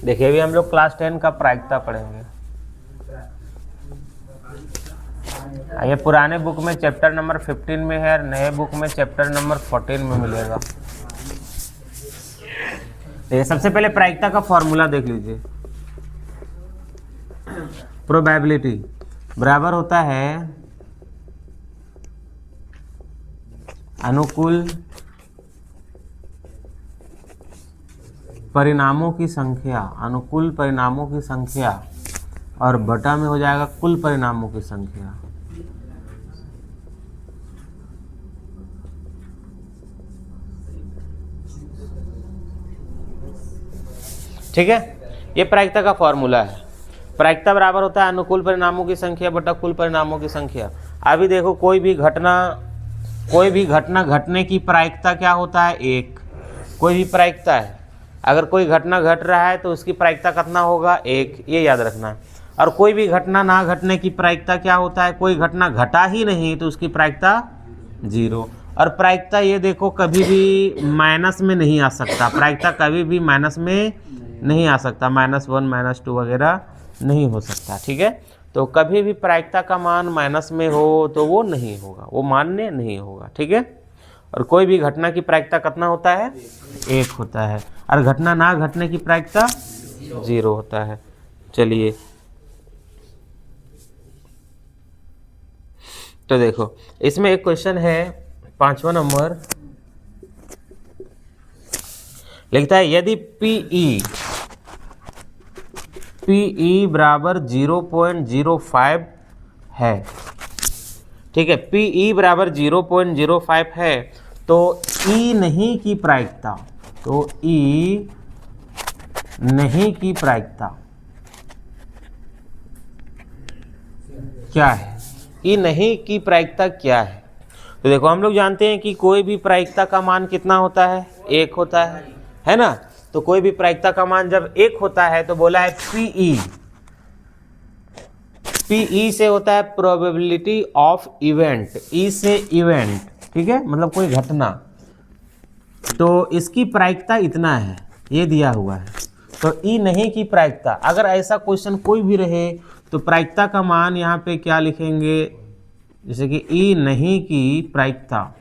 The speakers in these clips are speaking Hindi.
देखिए अभी हम लोग क्लास 10 का प्रायिकता पढ़ेंगे। ये पुराने बुक में चैप्टर नंबर 15 में है और नए बुक में चैप्टर नंबर 14 में मिलेगा। देखिए सबसे पहले प्रायिकता का फॉर्मूला देख लीजिए। प्रोबेबिलिटी बराबर होता है अनुकूल परिणामों की संख्या, अनुकूल परिणामों की संख्या, और बटा में हो जाएगा कुल परिणामों की संख्या। ठीक है, ये प्रायिकता का फॉर्मूला है। प्रायिकता बराबर होता है अनुकूल परिणामों की संख्या बटा कुल परिणामों की संख्या। अभी देखो कोई भी घटना घटने की प्रायिकता क्या होता है? एक। कोई भी प्रायिकता है, अगर कोई घटना घट रहा है तो उसकी प्रायिकता कितना होगा? एक, ये याद रखना है। और कोई भी घटना ना घटने की प्रायिकता क्या होता है? कोई घटना घटा ही नहीं तो उसकी प्रायिकता 0। और प्रायिकता ये देखो कभी भी माइनस में नहीं आ सकता, प्रायिकता कभी भी माइनस में नहीं आ सकता, -1 -2 वगैरह नहीं हो सकता। ठीक है, तो कभी भी प्रायिकता का मान माइनस में हो तो वो नहीं होगा, वो मान्य नहीं होगा। ठीक है, और कोई भी घटना की प्रायिकता कितना होता है? 1 होता है, और घटना ना घटने की प्रायिकता 0 होता है। चलिए तो देखो इसमें एक क्वेश्चन है 5वां नंबर, लिखता है यदि PE बराबर 0.05 है। ठीक है, PE बराबर 0.05 है तो E नहीं की प्रायिकता, तो E नहीं की प्रायिकता क्या है? E नहीं की प्रायिकता क्या है? तो देखो हम लोग जानते हैं कि कोई भी प्रायिकता का मान कितना होता है? 1 होता है ना। तो कोई भी प्रायिकता का मान जब 1 होता है तो बोला है PE से होता है प्रोबेबिलिटी ऑफ इवेंट, E से इवेंट। ठीक है, मतलब कोई घटना, तो इसकी प्रायिकता इतना है, ये दिया हुआ है। तो E नहीं की प्रायिकता, अगर ऐसा क्वेश्चन कोई भी रहे तो प्रायिकता का मान यहाँ पे क्या लिखेंगे? जैसे कि E नहीं की प्रायिकता,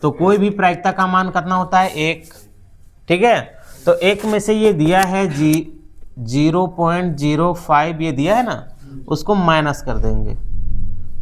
तो कोई भी प्रायिकता का मान कितना होता है? 1। ठीक है, तो 1 में से ये दिया है 0.05 ये दिया है ना, उसको माइनस कर देंगे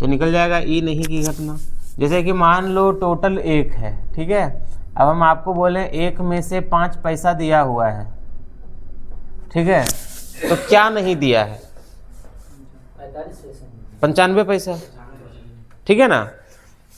तो निकल जाएगा E नहीं की घटना। जैसे कि मान लो टोटल 1 है। ठीक है, अब हम आपको बोले 1 में से 5 पैसा दिया हुआ है। ठीक है, तो क्या नहीं दिया है? 95 पैसा। ठीक है ना,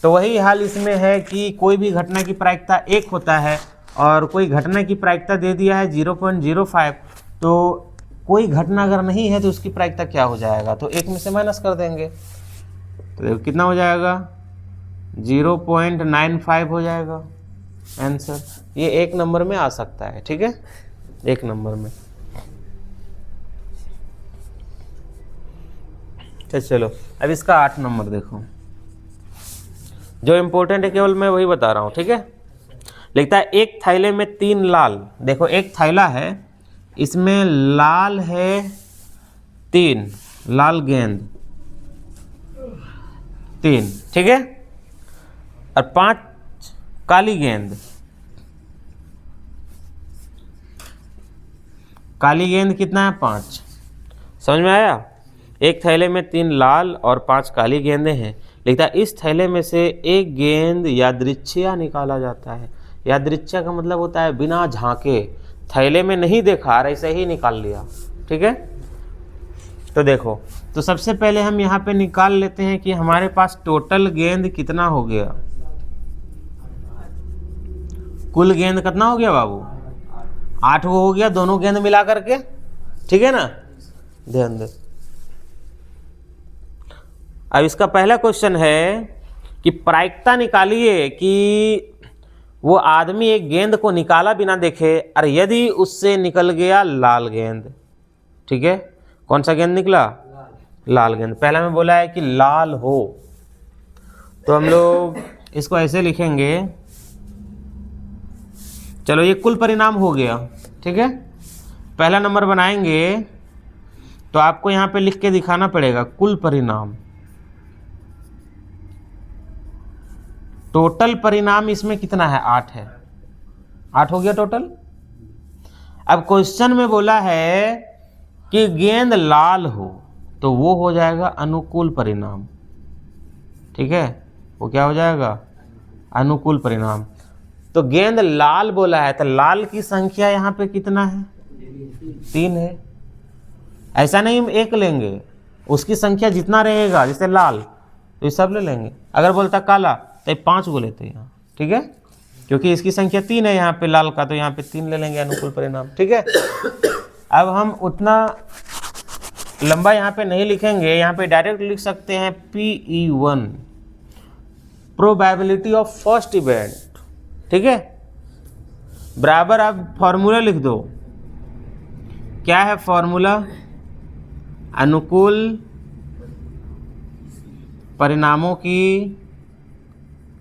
तो वही हाल इसमें है कि कोई भी घटना की प्रायिकता 1 होता है और कोई घटना की प्रायिकता दे दिया है 0.05, तो कोई घटना अगर नहीं है तो उसकी प्रायिकता क्या हो जाएगा? तो 1 में से माइनस कर देंगे तो देखो कितना हो जाएगा? 0.95 हो जाएगा आंसर। ये 1 नंबर में आ सकता है। ठीक है, 1 नंबर में। चलो अब इसका 8 नंबर देखो, जो इम्पोर्टेंट है केवल मैं वही बता रहा हूँ। ठीक है, लिखता है एक थैले में 3 लाल, देखो एक थैला है, इसमें लाल है 3 लाल गेंद 3। ठीक है, और 5 काली गेंद, काली गेंद कितना है? 5। समझ में आया? एक थैले में 3 लाल और 5 काली गेंदें हैं। लिखता है इस थैले में से एक गेंद यादृच्छिया निकाला जाता है। यादृच्छिया का मतलब होता है बिना झांके, थैले में नहीं देखा और ऐसे ही निकाल लिया। ठीक है, तो देखो, तो सबसे पहले हम यहाँ पे निकाल लेते हैं कि हमारे पास टोटल गेंद कितना हो गया। कुल गेंद कितना हो गया बाबू? 8 वो हो गया, दोनों गेंद मिला करके। ठीक है ना, ध्यान दे। अब इसका पहला क्वेश्चन है कि प्रायिकता निकालिए कि वो आदमी एक गेंद को निकाला बिना देखे और यदि उससे निकल गया लाल गेंद। ठीक है, कौन सा गेंद निकला? लाल गेंद। पहला में बोला है कि लाल हो, तो हम लोग इसको ऐसे लिखेंगे। चलो ये कुल परिणाम हो गया। ठीक है। पहला नंबर बनाएंगे तो आपको यहाँ पे लिख के दिखाना पड़ेगा कुल परिणाम। टोटल परिणाम इसमें कितना है? 8 है। 8 हो गया टोटल। अब क्वेश्चन में बोला है कि गेंद लाल हो तो वो हो जाएगा अनुकूल परिणाम। ठीक है, वो क्या हो जाएगा? अनुकूल परिणाम। तो गेंद लाल बोला है तो लाल की संख्या यहाँ पे कितना है? 3 है। ऐसा नहीं हम एक लेंगे, उसकी संख्या जितना रहेगा, जैसे लाल तो ये सब ले लेंगे। अगर बोलता काला तो ये 5 को लेते हैं यहाँ। ठीक है, क्योंकि इसकी संख्या 3 है यहाँ पे लाल का, तो यहाँ पे 3 ले लेंगे अनुकूल परिणाम। ठीक है, अब हम उतना लंबा यहाँ पे नहीं लिखेंगे, यहाँ पे डायरेक्ट लिख सकते हैं PE1 probability of first event. ठीक है, बराबर अब फॉर्मूला लिख दो। क्या है फॉर्मूला? अनुकूल परिणामों की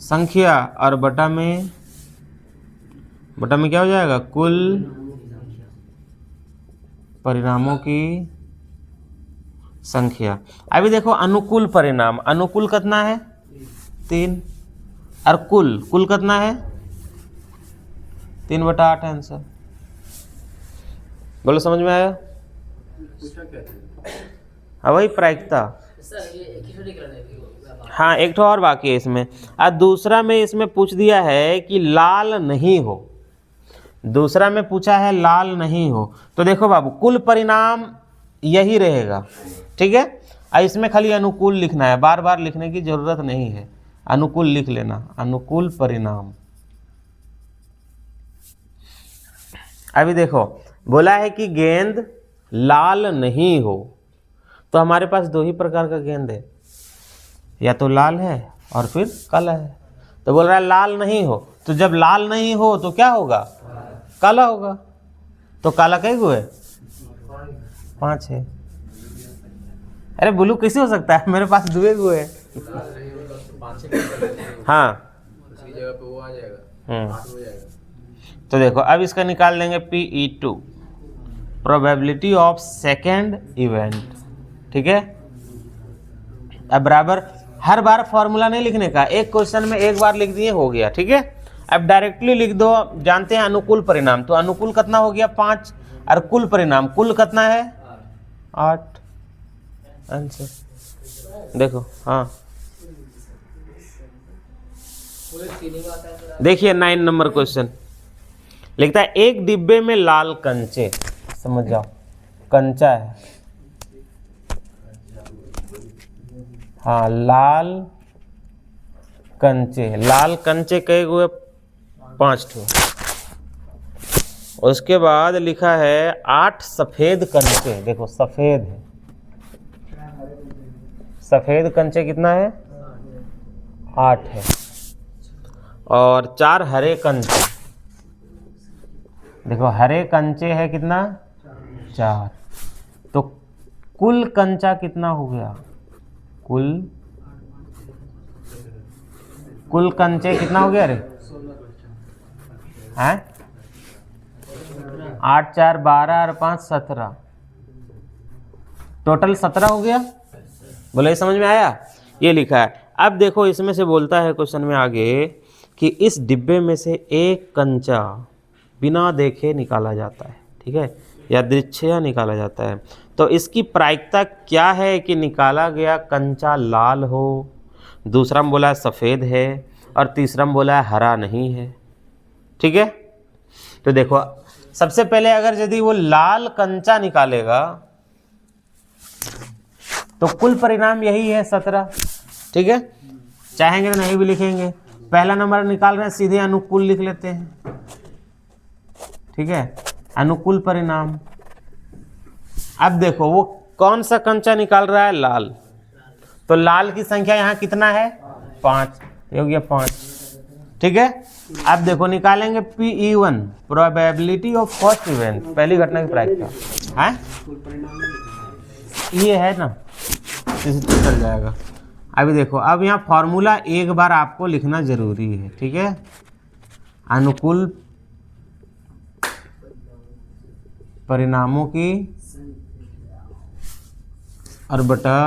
संख्या और बटा में क्या हो जाएगा? कुल परिणामों की संख्या। अभी देखो अनुकूल परिणाम, अनुकूल कितना है? 3, और कुल कितना है? 3/8 आंसर। बोलो समझ में आया? हाँ वही प्रायिकता। हाँ एक तो और बाकी है इसमें। और दूसरा में इसमें पूछ दिया है कि लाल नहीं हो, दूसरा में पूछा है लाल नहीं हो। तो देखो बाबू कुल परिणाम यही रहेगा। ठीक है, और इसमें खाली अनुकूल लिखना है, बार बार लिखने की जरूरत नहीं है। अनुकूल लिख लेना, अनुकूल परिणाम। अभी देखो बोला है कि गेंद लाल नहीं हो, तो हमारे पास 2 ही प्रकार का गेंद है, या तो लाल है और फिर काला है। तो बोल रहा है लाल नहीं हो, तो जब लाल नहीं हो तो क्या होगा? काला होगा। तो काला कई गो है? 5 है। अरे ब्लू कैसे हो सकता है? मेरे पास 2 गो है। हाँ उसकी जगह पे वो आ जाएगा, 8 हो जाएगा। तो देखो अब इसका निकाल लेंगे PE2 probability of second event. ठीक है, अब बराबर हर बार फॉर्मूला नहीं लिखने का, एक क्वेश्चन में एक बार लिख दिए हो गया। ठीक है, अब डायरेक्टली लिख दो। जानते हैं अनुकूल परिणाम, तो अनुकूल कितना हो गया? 5, और कुल परिणाम कुल कितना है? 8 आंसर। देखो हाँ देखिए 9 नंबर क्वेश्चन लिखता है एक डिब्बे में लाल कंचे, समझ जाओ कंचा है। हाँ लाल कंचे, लाल कंचे कई हुए? 5 ठो। उसके बाद लिखा है 8 सफेद कंचे। देखो सफेद है, सफेद कंचे कितना है? 8 है। और 4 हरे कंचे, देखो हरे कंचे है कितना? 4। तो कुल कंचा कितना हो गया? कुल कंचे कितना हो गया रे? हैं? 8 4 12 और 5 17, टोटल 17 हो गया। बोले समझ में आया? ये लिखा है। अब देखो इसमें से बोलता है क्वेश्चन में आगे कि इस डिब्बे में से एक कंचा बिना देखे निकाला जाता है। ठीक है, या दृश्य निकाला जाता है। तो इसकी प्रायिकता क्या है कि निकाला गया कंचा लाल हो, दूसरा में बोला है सफ़ेद है, और तीसरा में बोला है हरा नहीं है। ठीक है, तो देखो सबसे पहले अगर यदि वो लाल कंचा निकालेगा तो कुल परिणाम यही है 17। ठीक है, चाहेंगे तो नहीं भी लिखेंगे। पहला नंबर निकाल रहे हैं, सीधे अनुकूल लिख लेते हैं। ठीक है, अनुकूल परिणाम। अब देखो वो कौन सा कंचा निकाल रहा है? लाल। तो लाल की संख्या यहाँ कितना है? 5, ये हो गया 5। ठीक है, अब देखो निकालेंगे PE1 probability of first event, पहली घटना की प्रायिकता है। ये है ना, इसी तरह चल जाएगा। अभी देखो अब यहाँ फॉर्मूला एक बार आपको लिखना जरूरी है। ठीक है, अनुकूल परिणामों की और बटा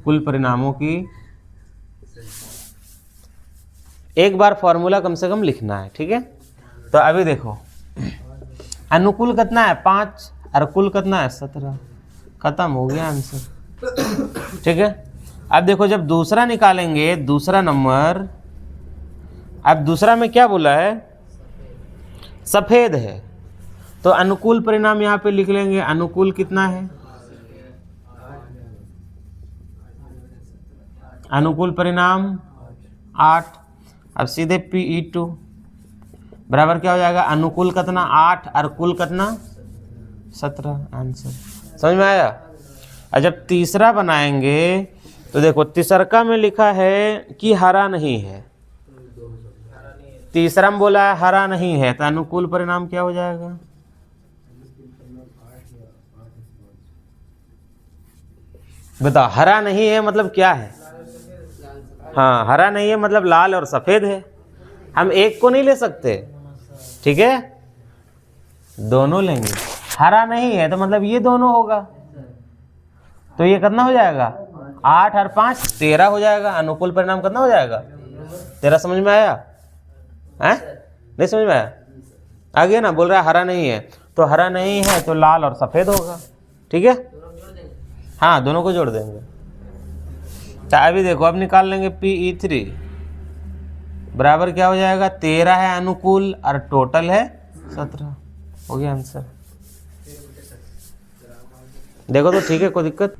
कुल परिणामों की। एक बार फॉर्मूला कम से कम लिखना है, ठीक है। तो अभी देखो अनुकूल कितना है 5 और कुल कितना है 17, खत्म हो गया आंसर, ठीक है। अब देखो जब दूसरा निकालेंगे, दूसरा नंबर, अब दूसरा में क्या बोला है, सफेद है, तो अनुकूल परिणाम यहाँ पे लिख लेंगे। अनुकूल कितना है, अनुकूल परिणाम 8। अब सीधे Pe2 बराबर क्या हो जाएगा, अनुकूल कितना 8 और कुल कितना 17, आंसर। समझ में आया। और जब तीसरा बनाएंगे तो देखो तीसरका में लिखा है कि हरा नहीं है, तीसरा में बोला है हरा नहीं है, तो अनुकूल परिणाम क्या हो जाएगा, बताओ। हरा नहीं है मतलब क्या है, हाँ हरा नहीं है मतलब लाल और सफेद है। हम एक को नहीं ले सकते, ठीक है, दोनों लेंगे। हरा नहीं है तो मतलब ये दोनों होगा, तो ये कितना हो जाएगा 8 और 5 13 हो जाएगा। अनुकूल परिणाम कितना हो जाएगा 13। समझ में आया है, नहीं समझ में आया, आ गया ना। बोल रहा है हरा नहीं है, तो हरा नहीं है तो लाल और सफेद होगा, ठीक है। हाँ दोनों को जोड़ देंगे। तो अभी देखो अब निकाल लेंगे Pe3 बराबर क्या हो जाएगा, 13 है अनुकूल और टोटल है 17, हो गया आंसर। देखो तो ठीक है, कोई दिक्कत